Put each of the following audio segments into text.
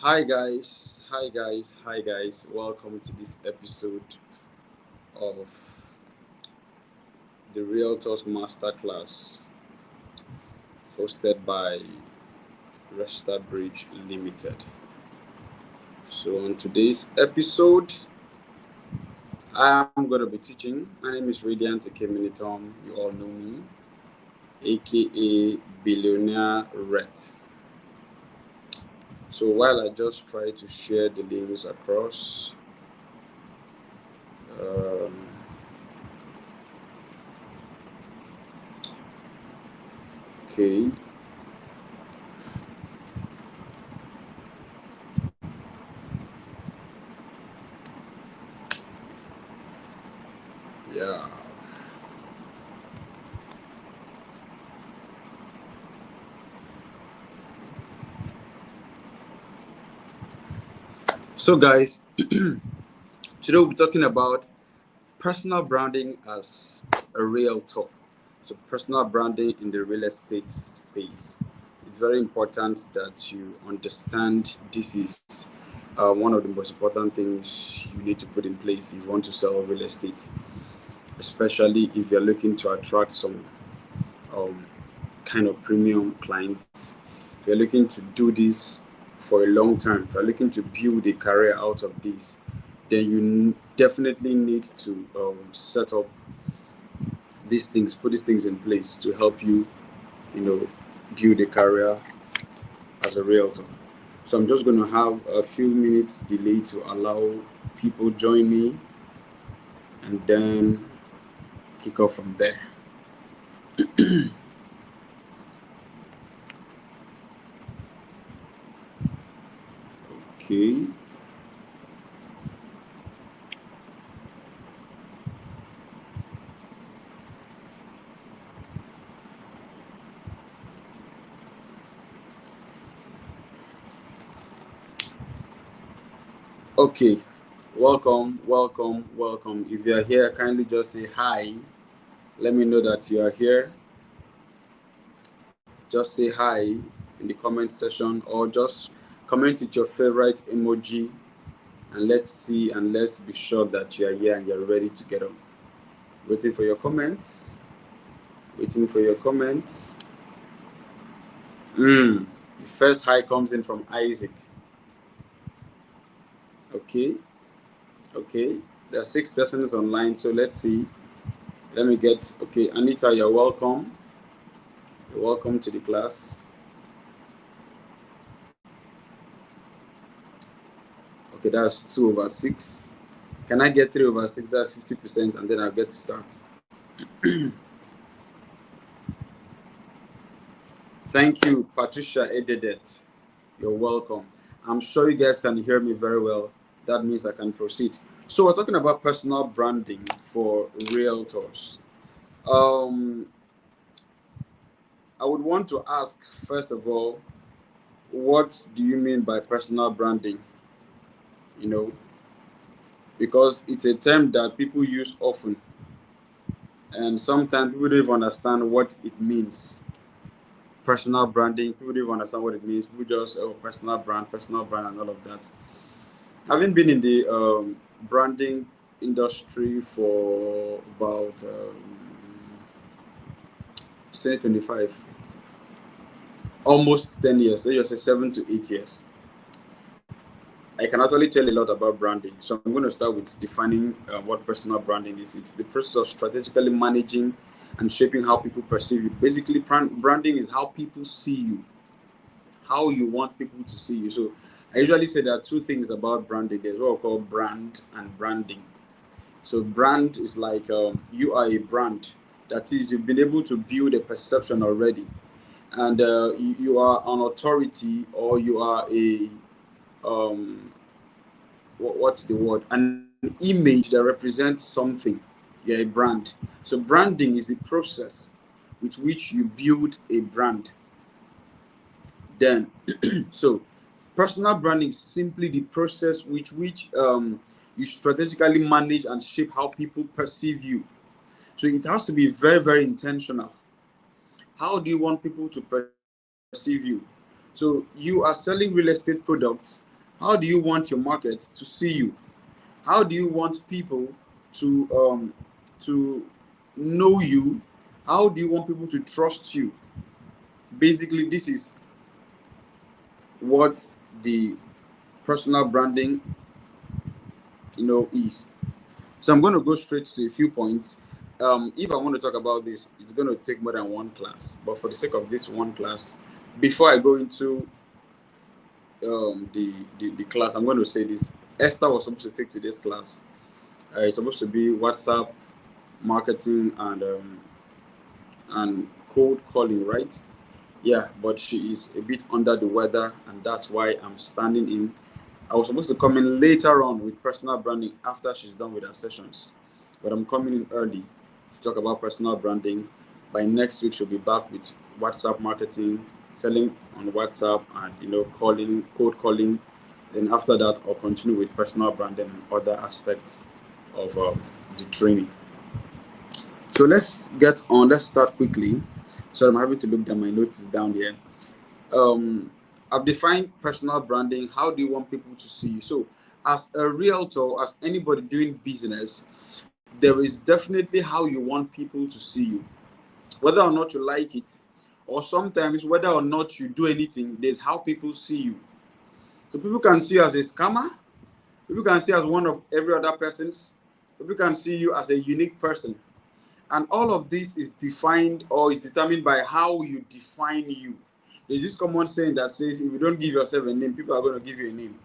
Hi guys. Welcome to this episode of the Realtors Masterclass hosted by Restherbridge Limited. So on today's episode, I'm going to be teaching. My name is Radiant Ekeminitom. You all know me, aka Billionaire Ret. So while I just try to share the links across, um, okay. Yeah. So guys, today we'll be talking about personal branding as a realtor. So personal branding in the real estate space. It's very important that you understand this is one of the most important things you need to put in place if you want to sell real estate, especially if you're looking to attract some um, kind of premium clients. If you're looking to do this for a long time, if you're looking to build a career out of this, then you definitely need to set up these things, put these things in place to help you, build a career as a realtor. So I'm just going to have a few minutes delay to allow people join me and then kick off from there. Okay. Okay. Welcome. If you are here, kindly just say hi. Let me know that you are here. Just say hi in the comment section or just comment with your favorite emoji, and let's see and let's be sure that you are here and you're ready to get on. Waiting for your comments. The first hi comes in from Isaac. Okay. There are 6 persons online, so let's see. Let me get. Okay, Anita, you're welcome. You're welcome to the class. Okay, that's 2/6. Can I get 3/6? That's 50%, and then I'll get to start. Thank you, Patricia Ededet. You're welcome. I'm sure you guys can hear me very well. That means I can proceed. So we're talking about personal branding for realtors. I would want to ask, first of all, what do you mean by personal branding? Because it's a term that people use often, and sometimes people don't even understand what it means. Personal branding, people don't even understand what it means. People just personal brand, and all of that. Having been in the branding industry for about 25, almost 10 years, let's just say 7 to 8 years, I can actually tell a lot about branding. So I'm going to start with defining what personal branding is. It's the process of strategically managing and shaping how people perceive you. Basically, branding is how people see you, how you want people to see you. So I usually say there are 2 things about branding. There's what we call brand and branding. So brand is like you are a brand. That is, you've been able to build a perception already, and you are an authority, or you are a what's the word? An image that represents something. You're a brand. So branding is the process with which you build a brand. Then, so personal branding is simply the process which you strategically manage and shape how people perceive you. So it has to be very, very intentional. How do you want people to perceive you? So you are selling real estate products, How do you want your market to see you? How do you want people to know you? How do you want people to trust you? Basically, this is what the personal branding, is. So I'm going to go straight to a few points. If I want to talk about this, it's going to take more than one class. But for the sake of this one class, before I go into the class, I'm going to say this. Esther was supposed to take today's class. It's supposed to be WhatsApp marketing and cold calling, right? Yeah, but she is a bit under the weather, and that's why I'm standing in. I was supposed to come in later on with personal branding after she's done with her sessions, but I'm coming in early to talk about personal branding. By next week, she'll be back with WhatsApp marketing, selling on WhatsApp, and calling, cold calling. Then after that, I'll continue with personal branding and other aspects of the training. So let's get on. Let's start quickly. So I'm having to look at my notes down here. I've defined personal branding. How do you want people to see you? So as a realtor, as anybody doing business, there is definitely how you want people to see you, whether or not you like it, or sometimes whether or not you do anything, there's how people see you. So people can see you as a scammer, people can see you as one of every other person's, people can see you as a unique person. And all of this is defined or is determined by how you define you. There's this common saying that says, if you don't give yourself a name, people are going to give you a name.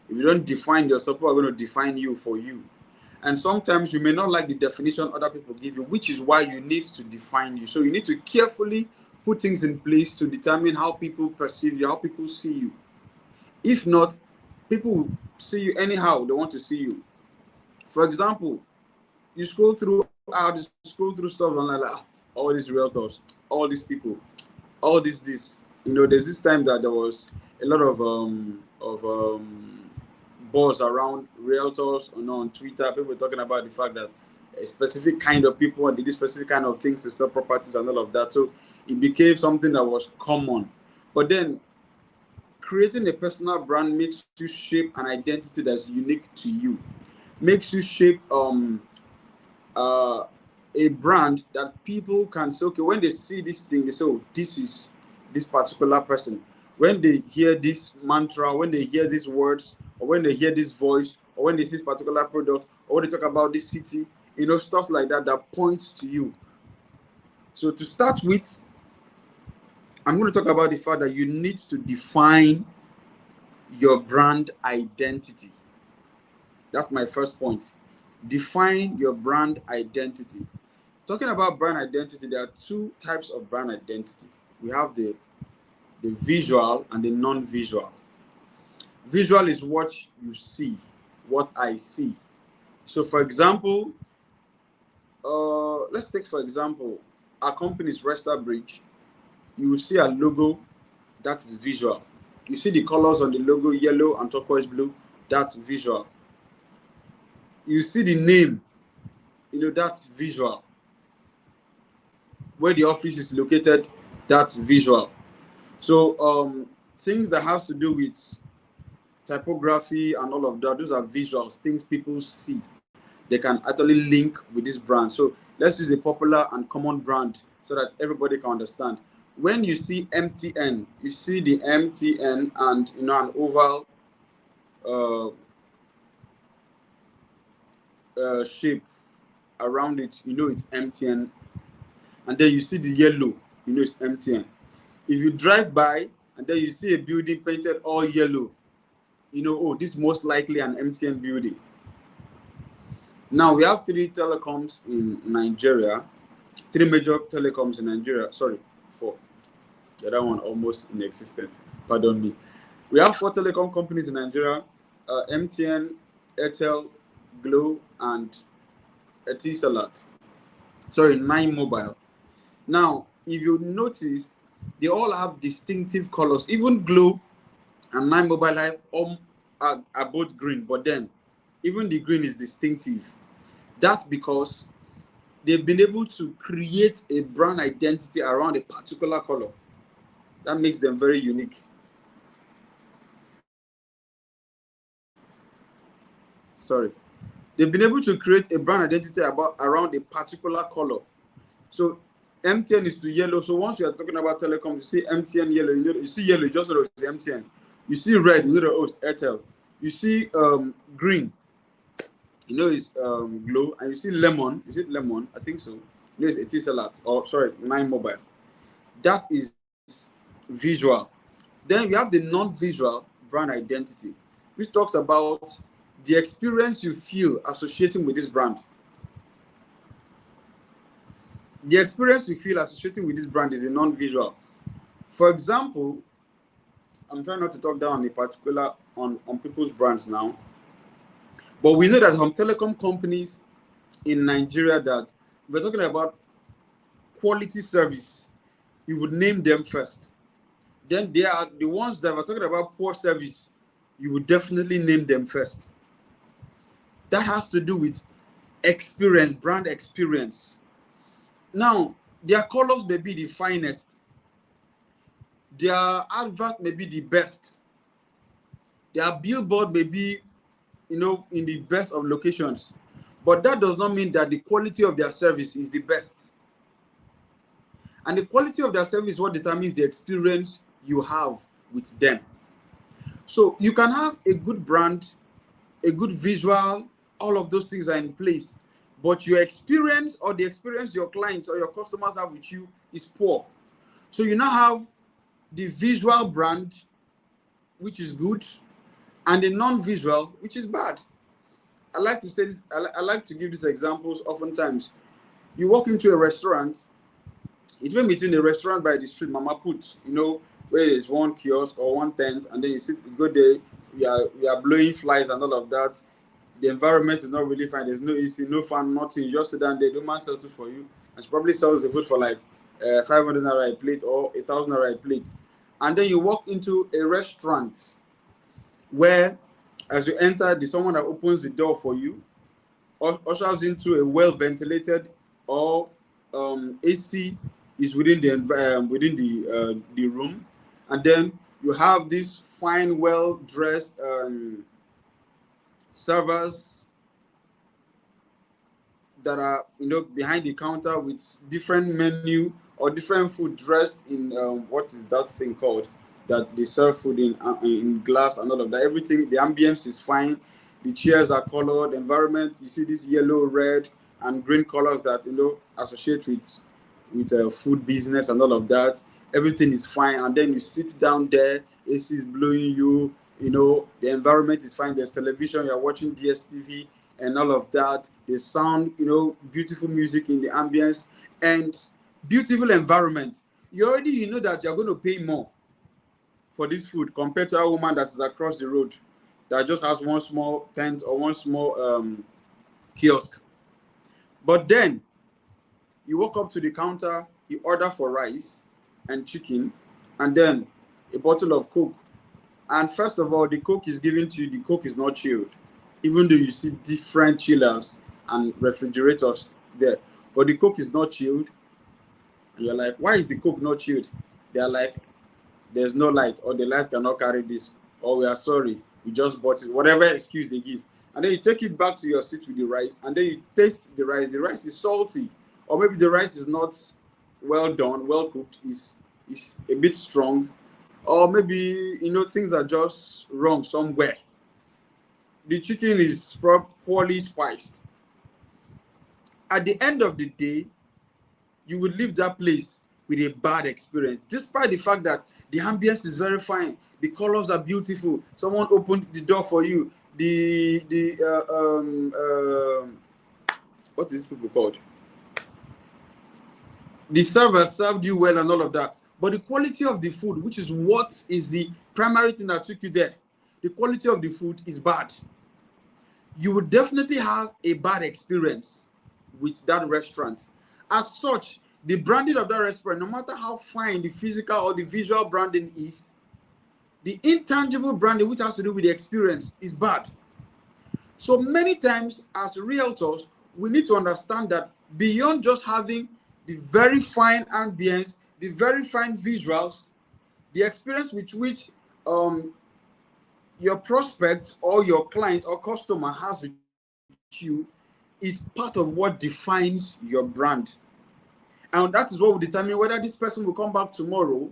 If you don't define yourself, people are going to define you for you. And sometimes you may not like the definition other people give you, which is why you need to define you. So you need to carefully put things in place to determine how people perceive you, how people see you. If not, people will see you anyhow they want to see you. For example, you scroll through stuff and like all these realtors, all these people, all this. There's this time that there was a lot of buzz around realtors on Twitter. People were talking about the fact that a specific kind of people did specific kind of things to sell properties and all of that. So it became something that was common. But then creating a personal brand makes you shape an identity that's unique to you. Makes you shape a brand that people can say, okay, when they see this thing, they say, oh, this is this particular person. When they hear this mantra, when they hear these words, or when they hear this voice, or when they see this particular product, or when they talk about this city, stuff like that that points to you. So to start with, I'm going to talk about the fact that you need to define your brand identity. That's my first point. Define your brand identity. Talking about brand identity, there are two types of brand identity. We have the visual and the non-visual. Visual is what you see, what I see. So for example, let's take for example, our company is Restherbridge. You will see a logo, that is visual. You see the colors on the logo, yellow and turquoise blue, that's visual. You see the name, that's visual. Where the office is located, that's visual. So things that have to do with typography and all of that, those are visuals, things people see. They can actually link with this brand. So let's use a popular and common brand so that everybody can understand. When you see MTN, you see the MTN and an oval shape around it, it's MTN. And then you see the yellow, it's MTN. If you drive by and then you see a building painted all yellow, oh, this is most likely an MTN building. Now we have three telecoms in Nigeria, three major telecoms in Nigeria. Sorry, four. The other one almost inexistent. Pardon me. We have four telecom companies in Nigeria: MTN, Airtel, Glo, and Etisalat. Sorry, 9Mobile. Now, if you notice, they all have distinctive colors. Even Glo and 9Mobile are both green, but then even the green is distinctive. That's because they've been able to create a brand identity around a particular color. That makes them very unique. sorry, they've been able to create a brand identity around a particular color. So MTN is to yellow. So once you are talking about telecom, you see MTN yellow. You see yellow, you just know it's MTN. You see red, you know it's Airtel. You see green, you know it's Glow, and you see lemon. Is it lemon? I think so. You know it's Etisalat, or sorry, 9Mobile. That is visual. Then we have the non-visual brand identity, which talks about the experience you feel associating with this brand. The experience you feel associating with this brand is a non-visual. For example, I'm trying not to talk down a particular on people's brands now, but we know that some telecom companies in Nigeria that we're talking about quality service, you would name them first. Then there are the ones that we're talking about poor service, you would definitely name them first. That has to do with experience, brand experience. Now, their colors may be the finest. Their advert may be the best. Their billboard may be, you know, in the best of locations. But that does not mean that the quality of their service is the best. And the quality of their service is what determines the experience you have with them. So you can have a good brand, a good visual, all of those things are in place, but your experience or the experience your clients or your customers have with you is poor. So you now have the visual brand, which is good, and the non-visual, which is bad. I like to say this, I like to give these examples oftentimes. You walk into a restaurant, even between a restaurant by the street, Mama Put, you know, where there's one kiosk or one tent, and then you sit, you go there, we are blowing flies and all of that. The environment is not really fine. There's no AC, no fan, nothing. You just sit down there, the man sells it for you, and she probably sells the food for like 500 naira a plate or 1,000 naira a plate. And then you walk into a restaurant where, as you enter, there's someone that opens the door for you, ushers into a well-ventilated or AC is within the room, and then you have this fine, well-dressed servers that are, you know, behind the counter with different menu or different food dressed in what is that thing called that they serve food in glass and all of that. Everything, the ambience is fine, the chairs are colored, the environment, you see this yellow, red, and green colors that, you know, associate with food business and all of that. Everything is fine, and then you sit down there, AC is blowing you, you know, the environment is fine, there's television, you're watching DSTV and all of that, there's sound, you know, beautiful music in the ambience and beautiful environment. You know that you're going to pay more for this food compared to a woman that is across the road that just has one small tent or one small kiosk. But then you walk up to the counter, you order for rice and chicken, and then a bottle of Coke. And first of all, the Coke is given to you, the Coke is not chilled, even though you see different chillers and refrigerators there. But the Coke is not chilled. And you're like, why is the Coke not chilled? They're like, there's no light, or the light cannot carry this, or we are sorry, we just bought it, whatever excuse they give. And then you take it back to your seat with the rice, and then you taste the rice. The rice is salty, or maybe the rice is not well done, well cooked, is a bit strong, or maybe, you know, things are just wrong somewhere. The chicken is poorly spiced. At the end of the day, you will leave that place with a bad experience, despite the fact that the ambience is very fine, the colors are beautiful, someone opened the door for you, what is people called? The server served you well and all of that. But the quality of the food, which is what is the primary thing that took you there, the quality of the food is bad. You would definitely have a bad experience with that restaurant. As such, the branding of that restaurant, no matter how fine the physical or the visual branding is, the intangible branding, which has to do with the experience, is bad. So many times as realtors, we need to understand that beyond just having the very fine ambience, the very fine visuals, the experience with which your prospect or your client or customer has with you is part of what defines your brand. And that is what will determine whether this person will come back tomorrow,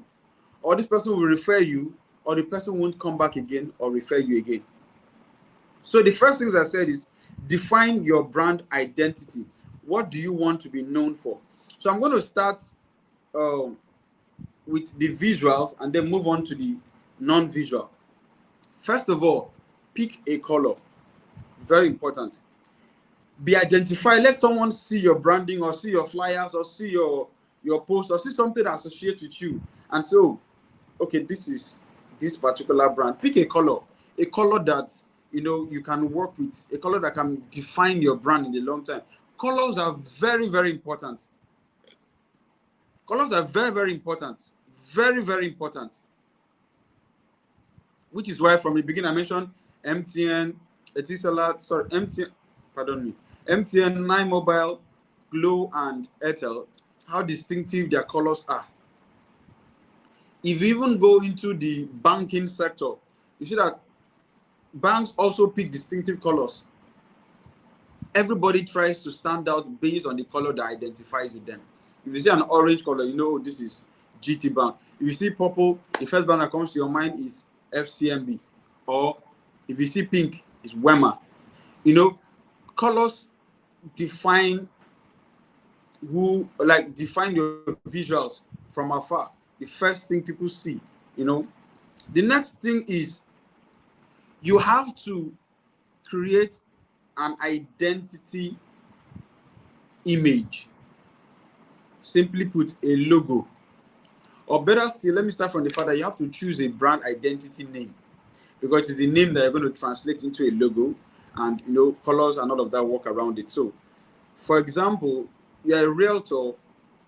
or this person will refer you, or the person won't come back again or refer you again. So the first things I said is define your brand identity. What do you want to be known for? So I'm going to start with the visuals and then move on to the non-visual. First of all, pick a color. Very important. Be identified. Let someone see your branding or see your flyers or see your post or see something that associates with you. And so, okay, this is this particular brand. Pick a color that you can work with, a color that can define your brand in the long term. Colors are very, very important. Colors are very, very important. Very, very important. Which is why from the beginning I mentioned MTN, MTN, 9 Mobile, Glow, and Airtel, how distinctive their colors are. If you even go into the banking sector, you see that banks also pick distinctive colors. Everybody tries to stand out based on the color that identifies with them. If you see an orange color, you know this is GT Bank. If you see purple, the first bank that comes to your mind is FCMB. Or if you see pink, it's Wema. Colors define define your visuals from afar. The first thing people see. The next thing is you have to create an identity image. Simply put, a logo. Or better still, let me start from the fact that you have to choose a brand identity name, because it's the name that you're going to translate into a logo, and colors and all of that work around it. So, for example, you're a realtor,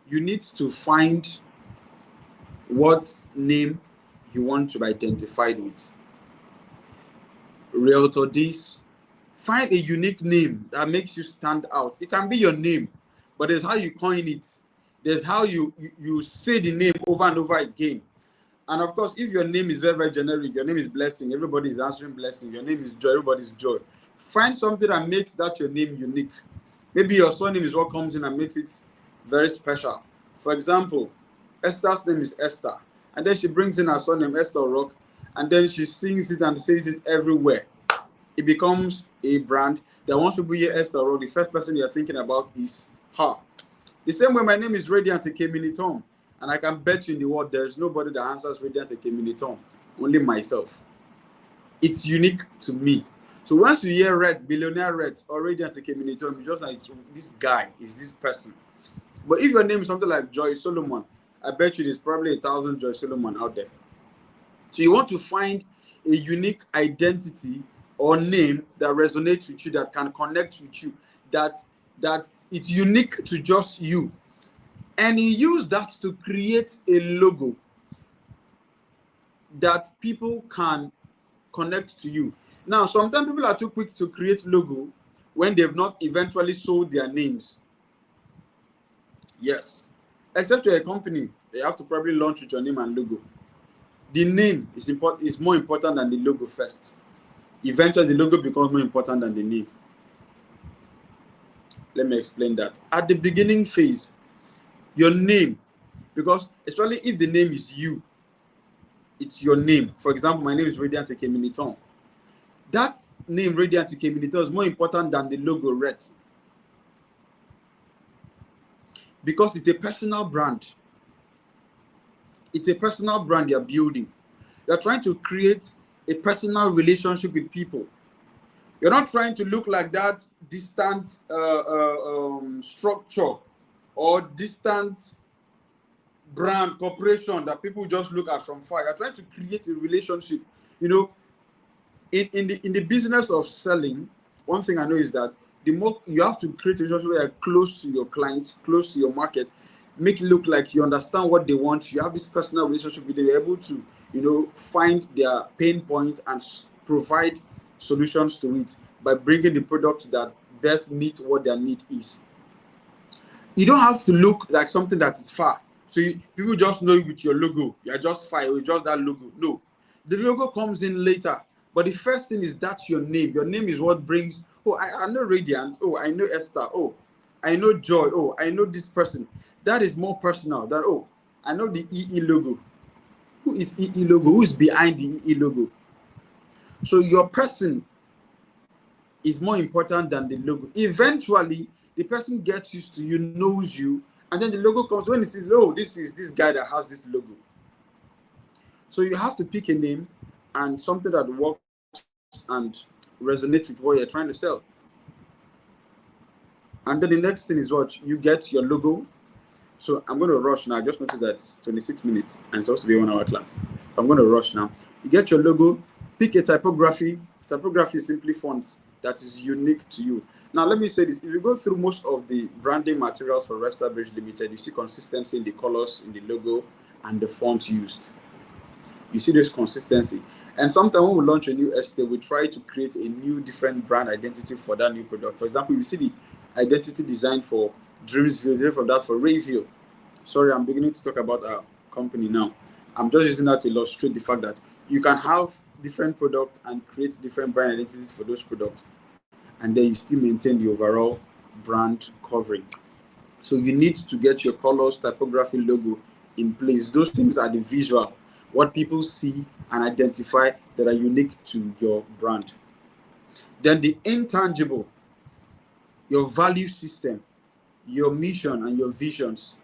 you need to find what name you want to be identified with. Realtor this. Find a unique name that makes you stand out. It can be your name, but there's how you coin it. There's how you say the name over and over again. And of course, if your name is very, very generic, your name is Blessing, everybody is answering Blessing. Your name is Joy, everybody's Joy. Find something that makes that your name unique. Maybe your surname is what comes in and makes it very special. For example, Esther's name is Esther, and then she brings in her surname, Esther Rock, and then she sings it and says it everywhere. It becomes a brand that once people hear Esther Rock, the first person you're thinking about is her. The same way my name is Radiant Ekemini Tom, and I can bet you in the world there's nobody that answers Radiant Ekemini Tom, only myself. It's unique to me. So once you hear Red, Billionaire Red, or Radiant Ekemini Tom, you just like, it's this guy, it's this person. But if your name is something like Joy Solomon, I bet you there's probably 1,000 Joy Solomon out there. So you want to find a unique identity or name that resonates with you, that can connect with you, that it's unique to just you. And you use that to create a logo that people can connect to you. Now, sometimes people are too quick to create logo when they've not eventually sold their names. Yes. Except you're a company, they have to probably launch with your name and logo. The name is more important than the logo first. Eventually, the logo becomes more important than the name. Let me explain that. At the beginning phase, your name, because especially if the name is you, it's your name. For example, my name is Radiant Ekeminiton. That name, Radiant Ekeminiton, is more important than the logo red. Because it's a personal brand. It's a personal brand you're building. You're trying to create a personal relationship with people. You're not trying to look like that distant structure or distant brand corporation that people just look at from far. You're trying to create a relationship. In the business of selling, one thing I know is that the more you have to create a relationship where you're close to your clients, close to your market, make it look like you understand what they want. You have this personal relationship with them. You're able to, find their pain point and provide solutions to it by bringing the product that best meets what their need is. You don't have to look like something that is far. So people just know with your logo, you're just far, or just that logo. No, the logo comes in later. But the first thing is that's your name. Your name is what brings, oh, I know Radiant. Oh, I know Esther. Oh, I know Joy. Oh, I know this person. That is more personal than, oh, I know the EE logo. Who is EE logo? Who is behind the EE logo? So your person is more important than the logo. Eventually, the person gets used to you, knows you, and then the logo comes when he says, oh, this is this guy that has this logo. So you have to pick a name and something that works and resonates with what you're trying to sell. And then the next thing is what? You get your logo. So I'm going to rush now. I just noticed that it's 26 minutes and it's supposed to be a 1 hour class. So I'm going to rush now. You get your logo, pick a typography. Typography is simply fonts that is unique to you. Now, let me say this. If you go through most of the branding materials for Restherbridge Limited, you see consistency in the colors, in the logo, and the font used. You see this consistency. And sometimes when we launch a new estate, we try to create a new, different brand identity for that new product. For example, you see the identity design for Dreamsville, different from that for Rayville. Sorry, I'm beginning to talk about our company now. I'm just using that to illustrate the fact that you can have different products and create different brand identities for those products, and then you still maintain the overall brand covering. So you need to get your colors, typography, logo in place. Those things are the visual, what people see and identify that are unique to your brand. Then the intangible, your value system, your mission and your visions.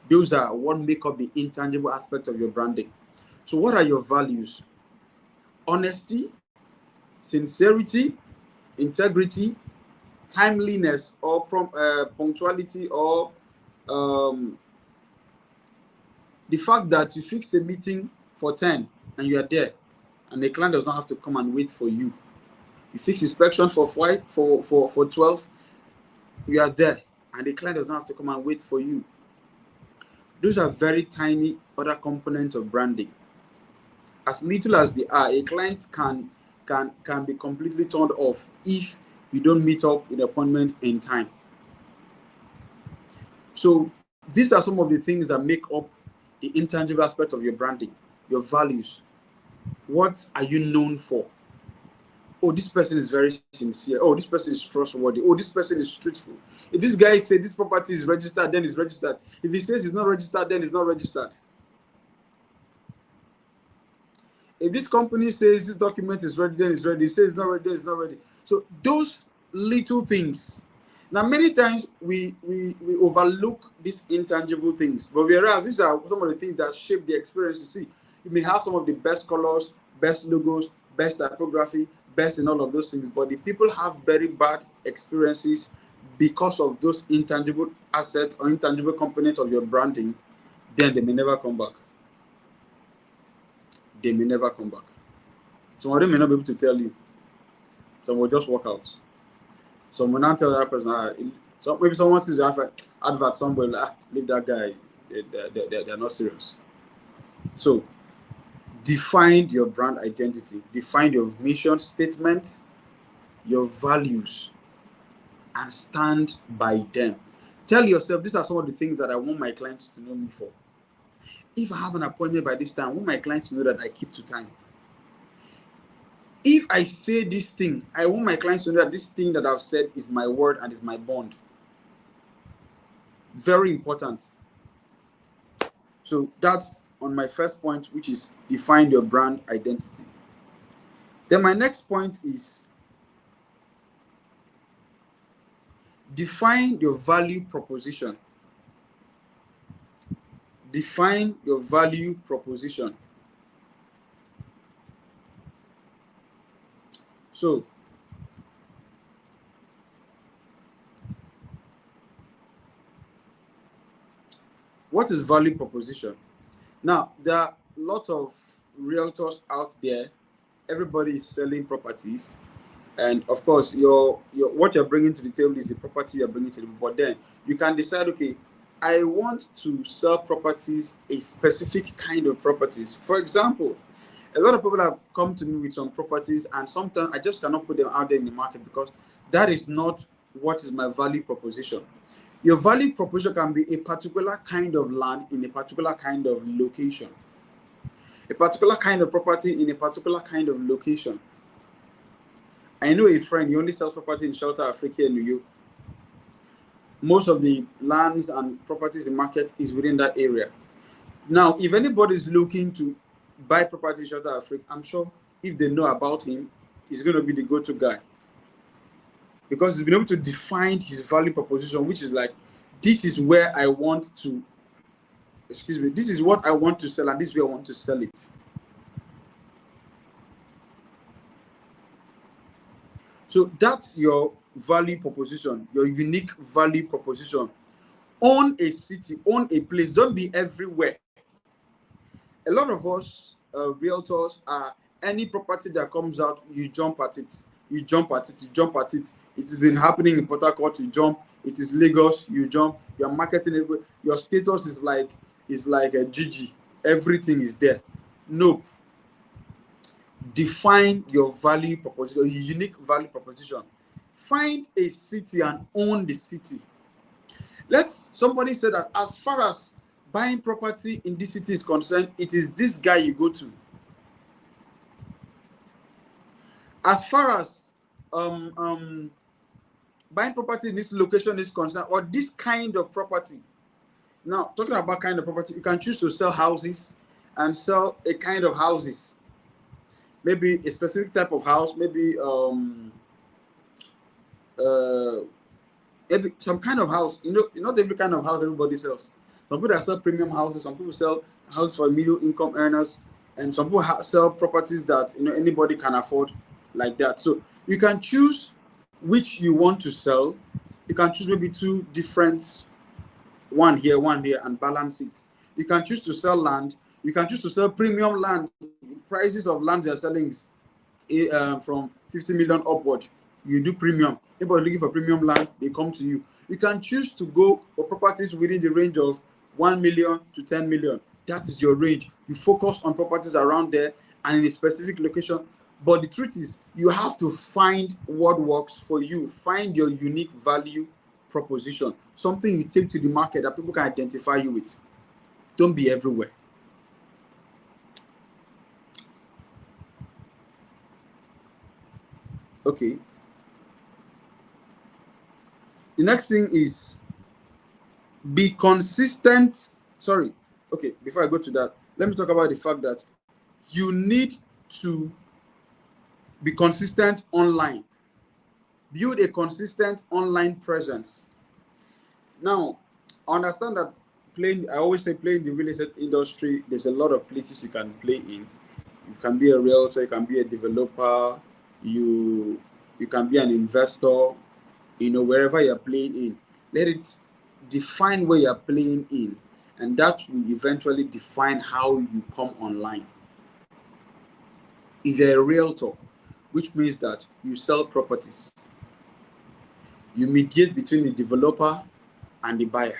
Those are what make up the intangible aspect of your branding. So what are your values? Honesty, sincerity, integrity, timeliness or punctuality, or the fact that you fix the meeting for 10 and you are there and the client does not have to come and wait for you. You fix inspection for 12, you are there and the client does not have to come and wait for you. Those are very tiny other components of branding. As little as they are, a client can be completely turned off if you don't meet up with the appointment in time. So these are some of the things that make up the intangible aspect of your branding, your values. What are you known for? Oh, this person is very sincere. Oh, this person is trustworthy. Oh, this person is truthful. If this guy says this property is registered, then it's registered. If he says it's not registered, then it's not registered. If this company says this document is ready, then it's ready. If it says it's not ready, then it's not ready. So those little things. Now, many times we overlook these intangible things, but whereas these are some of the things that shape the experience. You see, you may have some of the best colors, best logos, best typography, best in all of those things, but the people have very bad experiences because of those intangible assets or intangible components of your branding. Then they may never come back. They may never come back. Some of them may not be able to tell you. Some will just walk out. Some will not tell that person. So maybe someone sees your advert somewhere, like, leave that guy. They're not serious. So define your brand identity. Define your mission statement, your values, and stand by them. Tell yourself, these are some of the things that I want my clients to know me for. If I have an appointment by this time, I want my clients to know that I keep to time. If I say this thing, I want my clients to know that this thing that I've said is my word and is my bond. Very important. So that's on my first point, which is define your brand identity. Then my next point is define your value proposition. Define your value proposition. So, what is value proposition? Now, there are lots of realtors out there. Everybody is selling properties. And of course, what you're bringing to the table is the property you're bringing to the table. But then you can decide, okay, I want to sell properties, a specific kind of properties. For example, a lot of people have come to me with some properties, and sometimes I just cannot put them out there in the market because that is not what is my value proposition. Your value proposition can be a particular kind of land in a particular kind of location, a particular kind of property in a particular kind of location. I know a friend, he only sells property in Shelter Africa in New York. Most of the lands and properties in market is within that area. Now, if anybody is looking to buy property in Shelter Africa, I'm sure if they know about him, he's going to be the go-to guy, because he's been able to define his value proposition, which is like, this is where I want to, this is what I want to sell, and this is where I want to sell it. So that's your value proposition, your unique value proposition. Own a city, own a place. Don't be everywhere. A lot of us realtors are, any property that comes out, you jump at it. You jump at it. You jump at it. It is happening in Port Harcourt, you jump. It is Lagos, you jump. You're marketing it. Your status is like a GG. Everything is there. Nope. Define your value proposition, your unique value proposition. Find a city and own the city. Somebody said that as far as buying property in this city is concerned, it is this guy you go to. As far as buying property in this location is concerned, or this kind of property. Now, talking about kind of property, you can choose to sell houses and sell a kind of houses. Maybe a specific type of house, maybe some kind of house. Not every kind of house everybody sells. Some people that sell premium houses, some people sell houses for middle income earners, and some people sell properties that anybody can afford, like that. So you can choose which you want to sell. You can choose maybe two different, one here, and balance it. You can choose to sell land. You can choose to sell premium land. Prices of land they're selling is from 50 million upward. You do premium. Anybody looking for premium land, they come to you. You can choose to go for properties within the range of 1 million to 10 million. That is your range. You focus on properties around there and in a specific location. But the truth is, you have to find what works for you. Find your unique value proposition. Something you take to the market that people can identify you with. Don't be everywhere. Okay. The next thing is be consistent. Sorry. Okay, before I go to that, let me talk about the fact that you need to be consistent online. Build a consistent online presence. Now, I understand that I always say play in the real estate industry, there's a lot of places you can play in. You can be a realtor, you can be a developer, you can be an investor, wherever you're playing in. Let it define where you're playing in, and that will eventually define how you come online. If you're a realtor, which means that you sell properties, you mediate between the developer and the buyer.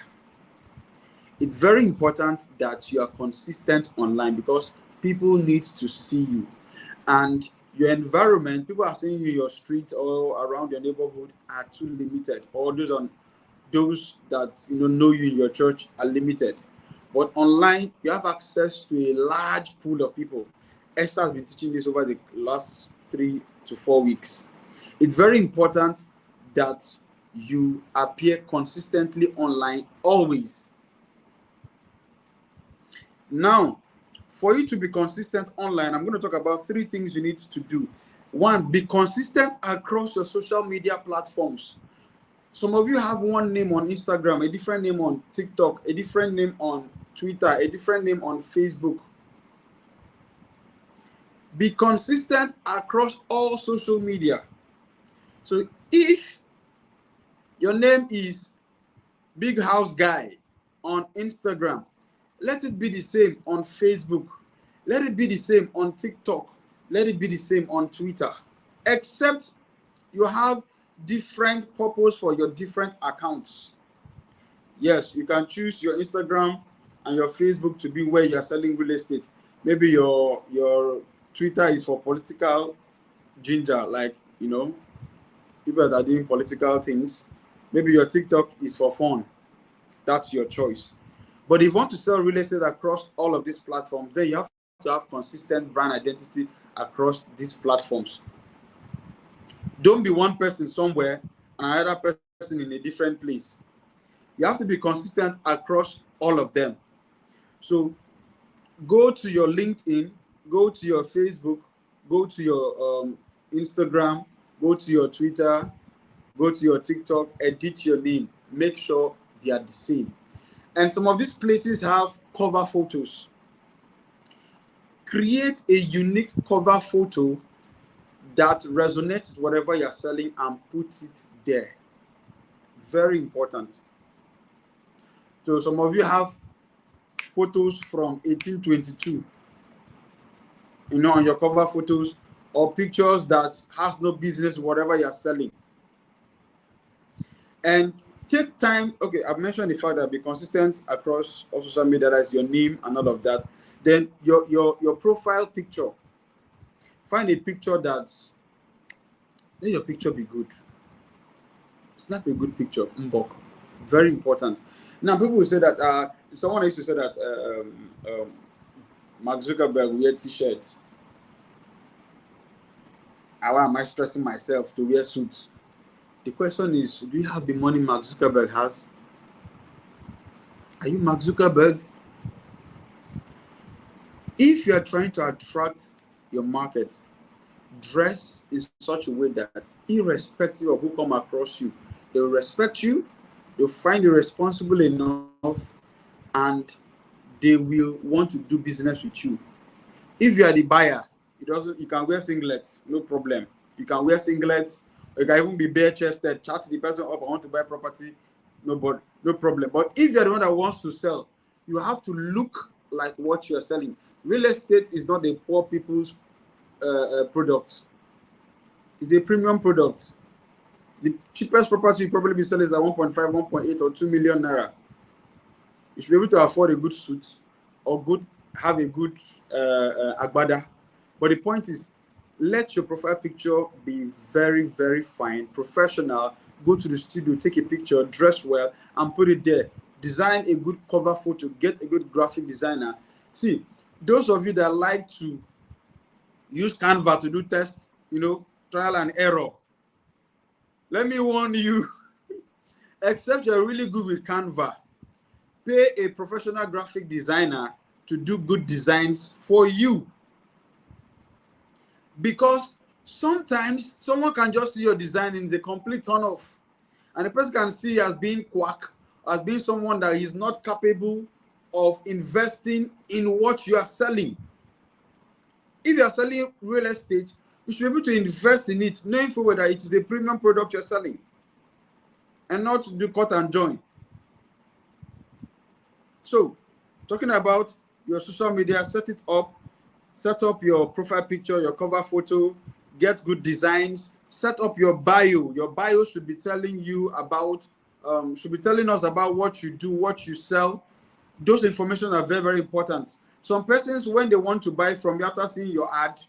It's very important that you are consistent online, because people need to see you. And your environment, people are seeing you in your street or around your neighborhood, are too limited. Or those that know you in your church are limited. But online, you have access to a large pool of people. Esther has been teaching this over the last 3 to 4 weeks. It's very important that you appear consistently online always. Now, for you to be consistent online, I'm going to talk about 3 things you need to do. 1, be consistent across your social media platforms. Some of you have one name on Instagram, a different name on TikTok, a different name on Twitter, a different name on Facebook. Be consistent across all social media. So if your name is Big House Guy on Instagram, let it be the same on Facebook. Let it be the same on TikTok. Let it be the same on Twitter. Except you have different purpose for your different accounts. Yes, you can choose your Instagram and your Facebook to be where you're selling real estate. Maybe your Twitter is for political ginger, like, people that are doing political things. Maybe your TikTok is for fun. That's your choice. But if you want to sell real estate across all of these platforms, then you have to have consistent brand identity across these platforms. Don't be one person somewhere and another person in a different place. You have to be consistent across all of them. So go to your LinkedIn, go to your Facebook, go to your Instagram, go to your Twitter, go to your TikTok, edit your name. Make sure they are the same. And some of these places have cover photos. Create a unique cover photo that resonates with whatever you're selling and put it there. Very important. So some of you have photos from 1822, on your cover photos, or pictures that has no business with whatever you're selling. And take time. Okay, I've mentioned the fact that be consistent across all social media. That's your name and all of that. Then your profile picture. Find a picture that's, let your picture be good. Snap a good picture. Mbok. Very important. Now people will say that someone used to say that Mark Zuckerberg wear t-shirts. Why am I stressing myself to wear suits? The question is, do you have the money Mark Zuckerberg has? Are you Mark Zuckerberg? If you are trying to attract your market, dress in such a way that irrespective of who come across you, they will respect you, they'll find you responsible enough, and they will want to do business with you. If you are the buyer, you can wear singlets, no problem. You can wear singlets, you can even be bare-chested, chat to the person up, I want to buy property, no problem. But if you're the one that wants to sell, you have to look like what you're selling. Real estate is not a poor people's product. It's a premium product. The cheapest property you probably be selling is at 1.5, 1.8 or 2 million naira. You should be able to afford a good suit or have a good agbada. But the point is, let your profile picture be very, very fine, professional. Go to the studio, take a picture, dress well, and put it there. Design a good cover photo, get a good graphic designer. See, those of you that like to use Canva to do tests, trial and error, let me warn you, except you're really good with Canva, pay a professional graphic designer to do good designs for you. Because sometimes someone can just see your design in the complete turn off, and the person can see you as being quack, as being someone that is not capable of investing in what you are selling. If you are selling real estate, you should be able to invest in it, knowing full well that it is a premium product you're selling, and not do cut and join. So, talking about your social media, set up your profile picture, your cover photo, get good designs, set up your bio. Your bio should be telling you about, should be telling us about what you do, what you sell. Those information are very, very important. Some persons, when they want to buy from you after seeing your ad,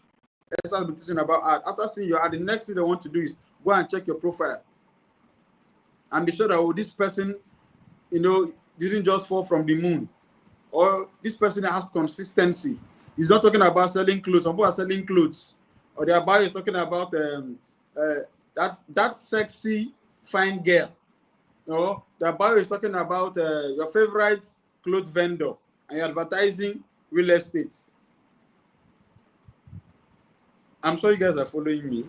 let's start teaching about ad. After seeing your ad, the next thing they want to do is go and check your profile and be sure that this person, didn't just fall from the moon, or this person has consistency. He's not talking about selling clothes. Some people are selling clothes, or their bio is talking about that sexy fine girl. Their bio is talking about your favorite clothes vendor, and you're advertising real estate. I'm sure you guys are following me.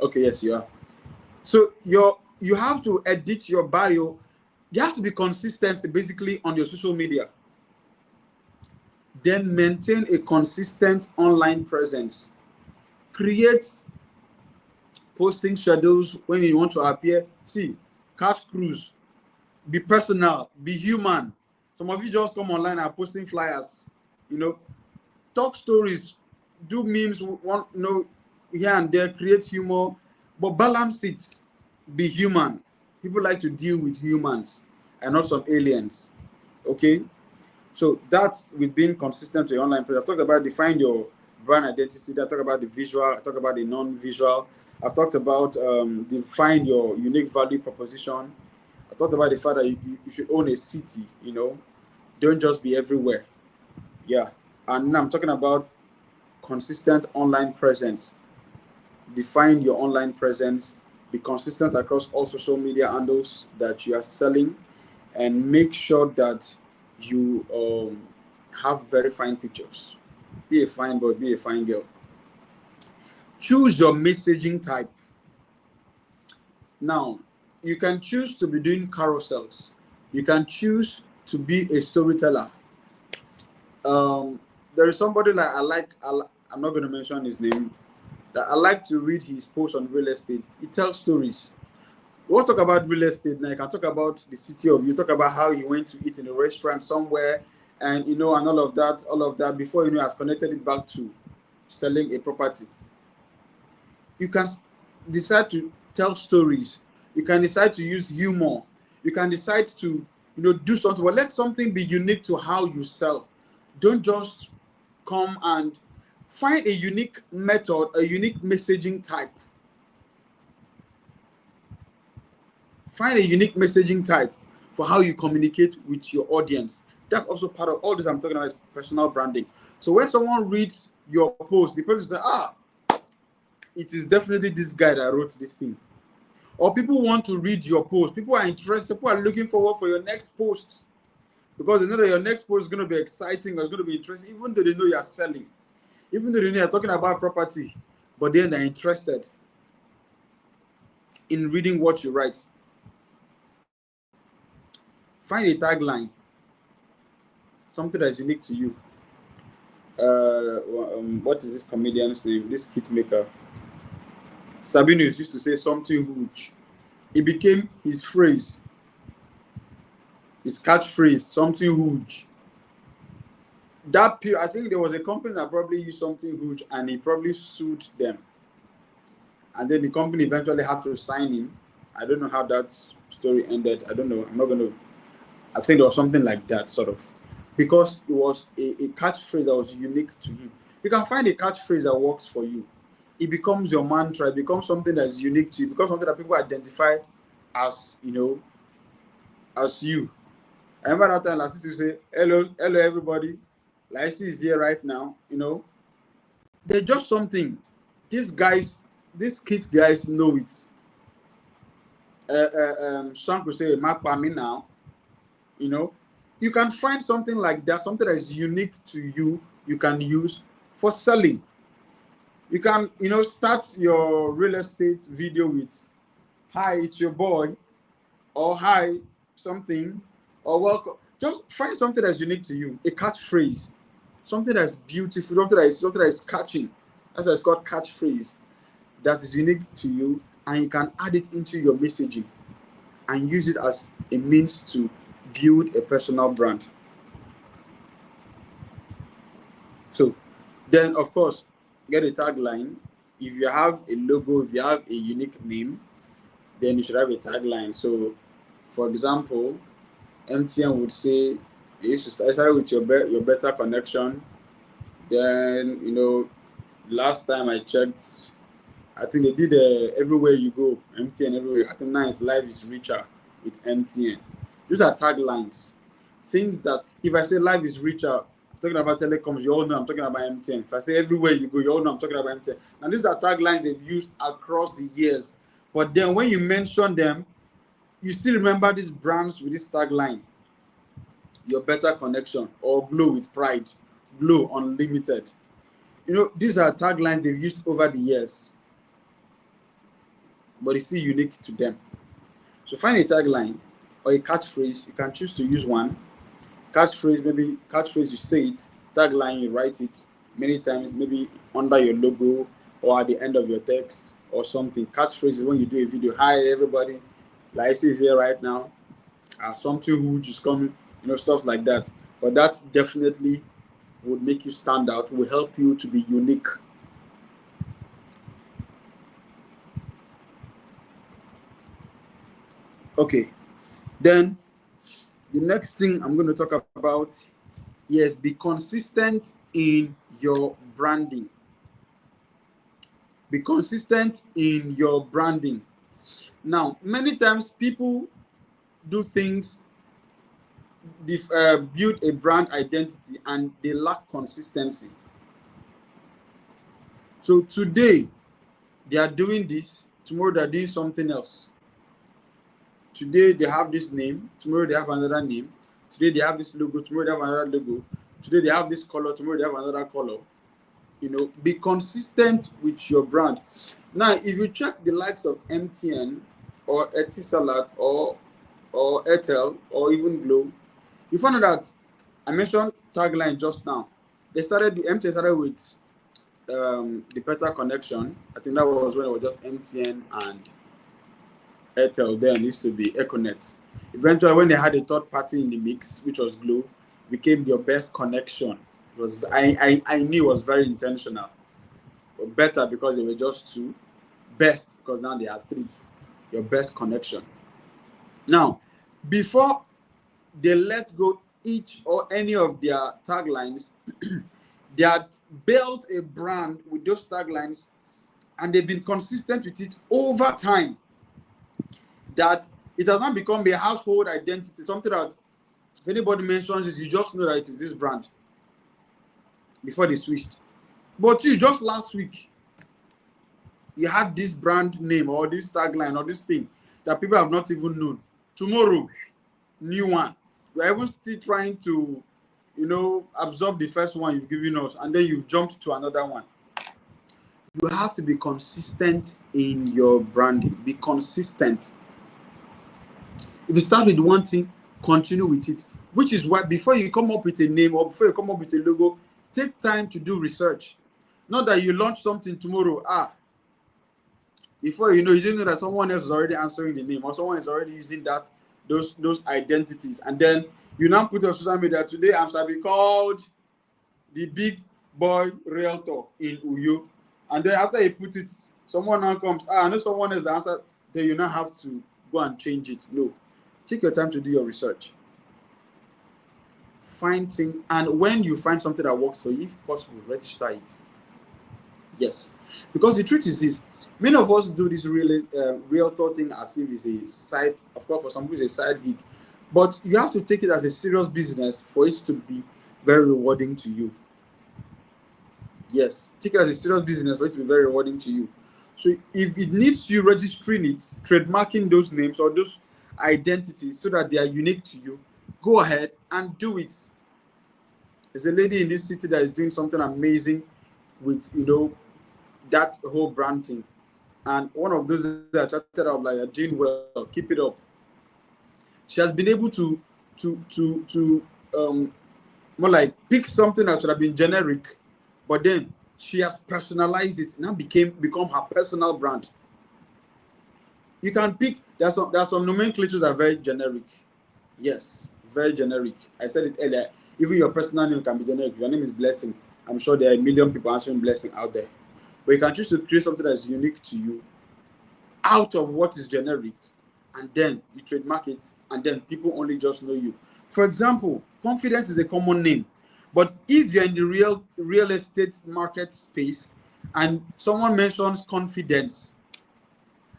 Okay, yes, you are. So you have to edit your bio. There has to be consistency basically on your social media. Then maintain a consistent online presence. Create posting schedules when you want to appear. See, catch cruise. Be personal. Be human. Some of you just come online and posting flyers. Talk stories. Do memes. Here and there. Create humor, but balance it. Be human. People like to deal with humans and not some aliens. Okay. So that's with being consistent to your online presence. I've talked about define your brand identity. I talked about the visual. I talked about the non-visual. I've talked about define your unique value proposition. I talked about the fact that you should own a city. Don't just be everywhere. Yeah. And now I'm talking about consistent online presence. define your online presence, be consistent across all social media handles that you are selling, and make sure that you have very fine pictures. Be a fine boy, be a fine girl. Choose your messaging type. Now, you can choose to be doing carousels. You can choose to be a storyteller. There is somebody like I'm not going to mention his name, that I like to read his posts on real estate. He tells stories. We won't talk about real estate now. You can talk about the city of, you talk about how he went to eat in a restaurant somewhere, and and all of that. Before he has connected it back to selling a property. You can decide to tell stories. You can decide to use humor. You can decide to do something, but let something be unique to how you sell. Don't just come and find a unique method, a unique messaging type. Find a unique messaging type for how you communicate with your audience. That's also part of all this I'm talking about, is personal branding. So when someone reads your post, the person says, it is definitely this guy that wrote this thing. Or people want to read your post. People are interested. People are looking forward for your next post, because they know that your next post is going to be exciting, or it's going to be interesting, even though they know you're selling, even though they know you're talking about property, but then they're interested in reading what you write. Find a tagline, something that's unique to you. What is this comedian's name? This hit maker. Sabinus used to say something huge. It became his phrase, his catchphrase, something huge. That period, I think there was a company that probably used something huge, and he probably sued them. And then the company eventually had to sign him. I don't know how that story ended. I don't know. I'm not going to. I think there was something like that, sort of, because it was a catchphrase that was unique to him. You can find a catchphrase that works for you. It becomes your mantra. It becomes something that's unique to you. It becomes something that people identify as, as you. I remember that time Lasisi would say, hello everybody. Lasisi is here right now. There's just something. These kids guys know it. Shank will say, Mark me now. You can find something like that, something that is unique to you, you can use for selling. You can, start your real estate video with, hi, it's your boy, or hi, something, or welcome. Just find something that's unique to you, a catchphrase, something that's beautiful, something that is catching. That's why it's called catchphrase. That is unique to you, and you can add it into your messaging and use it as a means to build a personal brand. So then, of course, get a tagline. If you have a logo, if you have a unique name, then you should have a tagline. So, for example, MTN would say, you should start with your better connection. Then, last time I checked, I think they did everywhere you go, MTN everywhere. I think now it's life is richer with MTN. These are taglines. Things that, if I say life is richer, I'm talking about telecoms, you all know I'm talking about MTN. If I say everywhere you go, you all know I'm talking about MTN. And these are taglines they've used across the years. But then when you mention them, you still remember these brands with this tagline. Your better connection, or Glow with pride, Glow Unlimited. These are taglines they've used over the years, but it's still unique to them. So find a tagline or a catchphrase. You can choose to use one. Catchphrase, you say it. Tagline, you write it many times, maybe under your logo or at the end of your text or something. Catchphrase is when you do a video. Hi, everybody. Lysi is here right now. Something huge is coming. Stuff like that. But that definitely would make you stand out, will help you to be unique. Okay, then the next thing I'm going to talk about is be consistent in your branding. Be consistent in your branding. Now, many times people do things, build a brand identity, and they lack consistency. So today, They are doing this, tomorrow they're doing something else. Today they have this name, tomorrow they have another name. Today they have this logo, tomorrow they have another logo. Today they have this color, tomorrow they have another color. Be consistent with your brand. Now, if you check the likes of MTN or Etisalat or Airtel or even Glow, you find out that I mentioned tagline just now. MTN started with the better connection. I think that was when it was just MTN and Airtel. Then it used to be Econet. Eventually, when they had a third party in the mix, which was Glow, became your best connection. It was I knew it was very intentional. Better because they were just two. Best because now they are three. Your best connection. Now, before they let go each or any of their taglines, they had built a brand with those taglines, and they've been consistent with it over time. That it has not become a household identity, something that if anybody mentions it, you just know that it is this brand before they switched. But you just last week, you had this brand name or this tagline or this thing that people have not even known. Tomorrow, new one. We're even still trying to, absorb the first one you've given us, and then you've jumped to another one. You have to be consistent in your branding. Be consistent. If you start with one thing, continue with it. Which is why before you come up with a name or before you come up with a logo, take time to do research. Not that you launch something tomorrow. Before you didn't know that someone else is already answering the name or someone is already using those identities, and then you now put on social media, today I'm shall be called the big boy realtor in Uyo, and then after you put it, someone now comes, I know someone has answered, then you now have to go and change it. No, take your time to do your research, find things, and when you find something that works for you, if possible, register it. Yes, because the truth is this: many of us do this realtor thing as if it's a side. Of course, for some people, it's a side gig, but you have to take it as a serious business for it to be very rewarding to you. Yes, take it as a serious business for it to be very rewarding to you. So if it needs you registering it, trademarking those names or those identities so that they are unique to you, go ahead and do it. There's a lady in this city that is doing something amazing with that whole brand thing, and one of those that I chatted up, like, you're doing well, keep it up. She has been able to more like pick something that should have been generic, but then she has personalized it, now become her personal brand. You can pick, there's some nomenclatures that are very generic. Yes, very generic. I said it earlier. Even your personal name can be generic. If your name is Blessing, I'm sure there are a million people answering Blessing out there. But you can choose to create something that is unique to you out of what is generic, and then you trademark it, and then people only just know you. For example, Confidence is a common name, but if you're in the real estate market space and someone mentions Confidence,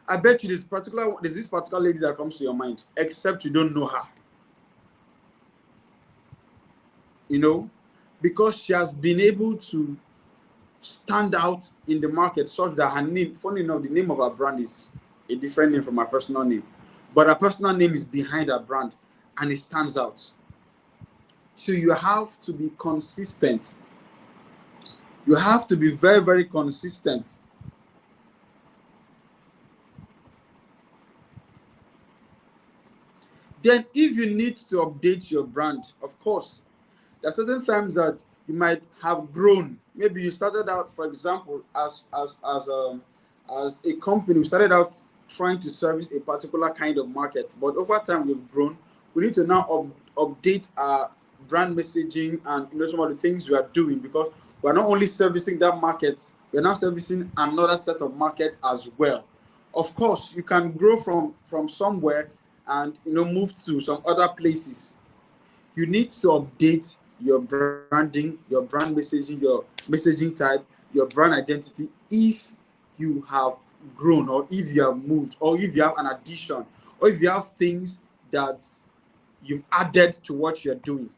I bet you there's this particular lady that comes to your mind, except you don't know her. Because she has been able to stand out in the market such that her name, funny enough, the name of her brand is a different name from her personal name, but her personal name is behind her brand and it stands out. So you have to be consistent. You have to be very, very consistent. Then if you need to update your brand, of course, there are certain times that you might have grown. Maybe you started out, for example, as a company, we started out trying to service a particular kind of market, but over time we've grown. We need to now update our brand messaging and some of the things we are doing, because we're not only servicing that market, we're now servicing another set of market as well. Of course, you can grow from somewhere and move to some other places. You need to update your branding, your brand messaging, your messaging type, your brand identity if you have grown, or if you have moved, or if you have an addition, or if you have things that you've added to what you're doing.